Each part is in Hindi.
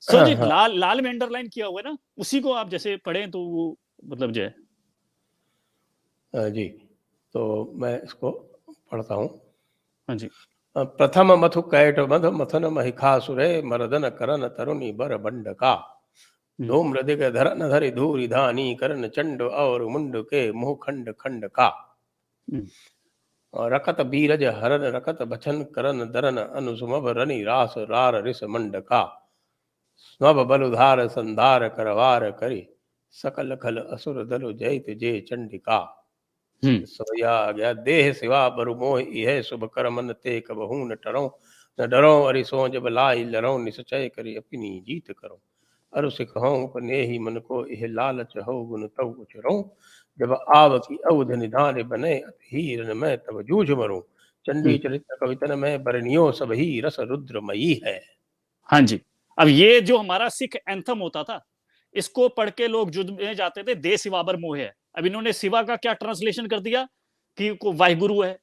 सर जी हाँ लाल लाल में अंडरलाइन किया हुआ है ना, उसी को आप जैसे पढ़ें तो वो मतलब जो है। जी, तो मैं इसको पढ़ता हूँ। हाँ जी। प्रथम मथु कैट मध मथन महिषासुरे मर्दन करन तरुणी बर बंडका। हम्म, धूम्र दिग धरन धरि धूरि धानी करन चंड और मुंड के मुह खंड खंड का। हम्म, और रकत बीरज हरन रकत बचन करन दरन अनुसुमभ रनि रास रार रिस मंडका। स्नभ बलुधार संधार करवार करि सकल खल असुर दलु जैत जय चंडिका। हम्म, सोया गया देह सिवा बरु मोह यह शुभ कर मन ते कबहू न टरो। न डरो अरि सो जब लाई लरो निश्चय करी अपनी जीत करो। अरु सिखहु उपनेहि मन को यह लालच हो गुन तव उचरो। जब आव की अवध निधान बने अति हीरन में तब जूझ मरो। चंडी हम्म। चरित्र कवितन में बरनियो सब ही रस रुद्रमयी है। हाँ जी। अब ये जो हमारा सिख एंथम होता था, इसको पढ़ के लोग युद्ध में जाते थे, दे सिवाबर मोह है। अब इन्होंने सिवा का क्या ट्रांसलेशन कर दिया कि को वाहिगुरु है।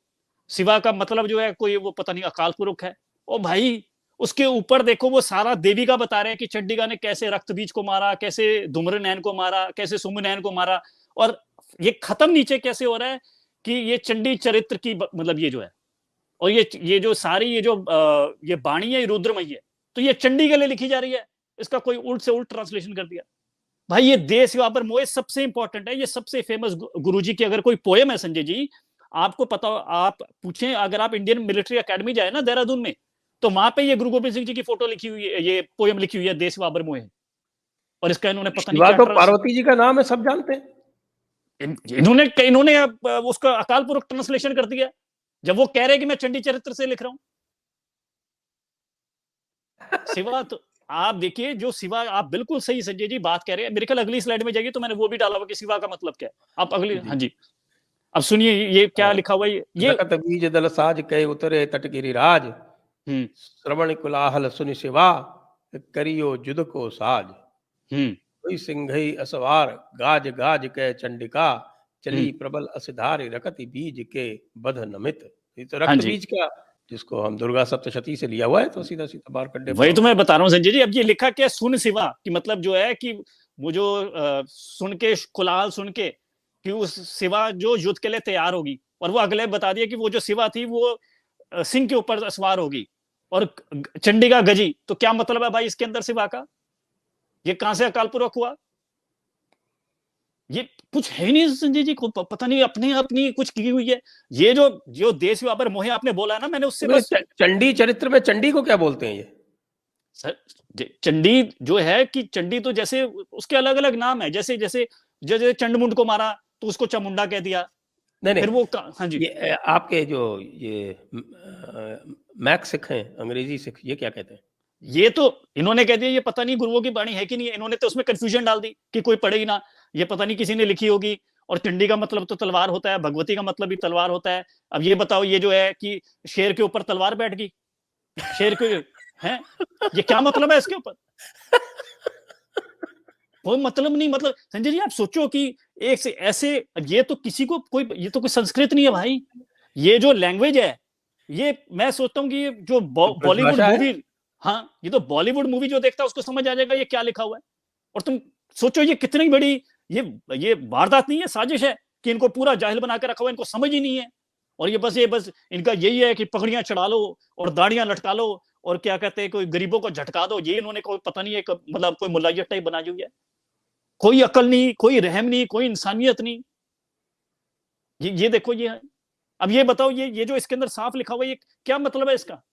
शिवा का मतलब जो है कोई वो पता नहीं अकाल पुरुष है। ओ भाई, उसके ऊपर देखो वो सारा देवी का बता रहे हैं कि चंडिका ने कैसे रक्त बीज को मारा, कैसे धूम्र नैन को मारा, कैसे सुम नैन को मारा। और ये खत्म नीचे कैसे हो रहा है कि ये चंडी चरित्र की मतलब ये जो है, और ये जो सारी ये जो ये बाणी है रुद्रमयी है, तो ये चंडी के लिए लिखी जा रही है। इसका कोई उल्ट से उल्ट ट्रांसलेशन कर दिया। भाई ये देश पर मोह सबसे इंपॉर्टेंट है, ये सबसे फेमस गुरुजी की अगर कोई पोएम है संजय जी, आपको पता, आप पूछें, अगर आप इंडियन मिलिट्री एकेडमी जाए ना देहरादून में, तो वहां पे ये गुरु गोबिंद सिंह जी की फोटो लिखी हुई है, ये पोएम लिखी हुई है देश बाबर मोह। और इसका इन्होंने पता नहीं शिवा क्या तो ट्रांस पार्वती जी का नाम है, सब जानते हैं। इन्होंने इन्होंने उसका अकाल पुरुष ट्रांसलेशन कर दिया, जब वो कह रहे हैं कि मैं चंडी चरित्र से लिख रहा हूं। शिवा तो आप देखिए, जो शिवा, आप बिल्कुल सही संजय जी बात कह रहे हैं। मेरे ख्याल अगली स्लाइड में जाइए तो मैंने वो भी डाला हुआ कि शिवा का मतलब क्या है। आप अगली, हाँ जी। जी, अब सुनिए ये क्या लिखा हुआ है ये। रकत बीज दल साज कह उतरे तट गिरिराज। हम्म, श्रवण कुलाहल सुनि शिवा करियो जुद को साज। हम्म, हुई सिंघई असवार गाज गाज कह चंडिका। हम्म, चली प्रबल असधारी रकति बीज के बध नमित। ये तो हाँ रक्त जी। बीज का, जिसको हम दुर्गा सप्तशती से लिया हुआ है, तो सीधा सीधा बार कंडे वही पड़ो। तो मैं बता रहा हूँ संजय जी। अब ये लिखा क्या, सुन शिवा की मतलब जो है कि वो जो सुन के कुलाल सुन के कि उस शिवा जो युद्ध के लिए तैयार होगी, और वो अगले बता दिया कि वो जो शिवा थी वो सिंह के ऊपर सवार होगी और चंडिका गजी। तो क्या मतलब है भाई इसके अंदर शिवा का, ये कहां से अकाल पुरख हुआ? ये कुछ है नहीं संजय जी को, पता नहीं अपने अपनी कुछ की हुई है। ये जो जो देश व्यापार मोहे आपने बोला ना, मैंने उससे तो बस चंडी चरित्र में चंडी को क्या बोलते हैं ये? सर, चंडी जो है कि चंडी तो जैसे उसके अलग अलग नाम है, जैसे जैसे जैसे चंडमुंड को मारा तो उसको चामुंडा कह दिया। नहीं फिर नहीं, वो हाँ जी। ये आपके जो ये मैक सिख हैं, अंग्रेजी सिख, ये क्या कहते हैं? ये तो इन्होंने कह दिया, ये पता नहीं गुरुओं की बाणी है कि नहीं है, इन्होंने तो उसमें कंफ्यूजन डाल दी कि कोई पढ़े ही ना, ये पता नहीं किसी ने लिखी होगी। और चंडी का मतलब तो तलवार होता है, भगवती का मतलब भी तलवार होता है। अब ये बताओ, ये जो है कि शेर के ऊपर तलवार बैठ गई, शेर के हैं, ये क्या मतलब है इसके ऊपर? कोई मतलब नहीं। मतलब संजय जी आप सोचो कि एक से ऐसे, ये तो किसी को कोई, ये तो कोई संस्कृत नहीं है भाई, ये जो लैंग्वेज है, ये मैं सोचता हूँ कि ये जो तो बॉलीवुड ब्रजभाषा है। मूवी, हाँ, ये तो बॉलीवुड मूवी जो देखता है उसको समझ आ जाएगा ये क्या लिखा हुआ है। और तुम सोचो ये कितनी बड़ी ये वारदात नहीं है, साजिश है कि इनको पूरा जाहिल बना के रखा हुआ है, इनको समझ ही नहीं है। और ये बस इनका यही है कि पगड़ियां चढ़ा लो और दाढ़ियां लटका लो और क्या कहते हैं कोई गरीबों को झटका दो। ये इन्होंने कोई पता नहीं है मतलब कोई मुलायत टाइप बना हुई है। कोई अकल नहीं, कोई रहम नहीं, कोई इंसानियत नहीं। ये देखो ये है। अब ये बताओ, ये जो इसके अंदर साफ लिखा हुआ है, ये क्या मतलब है इसका?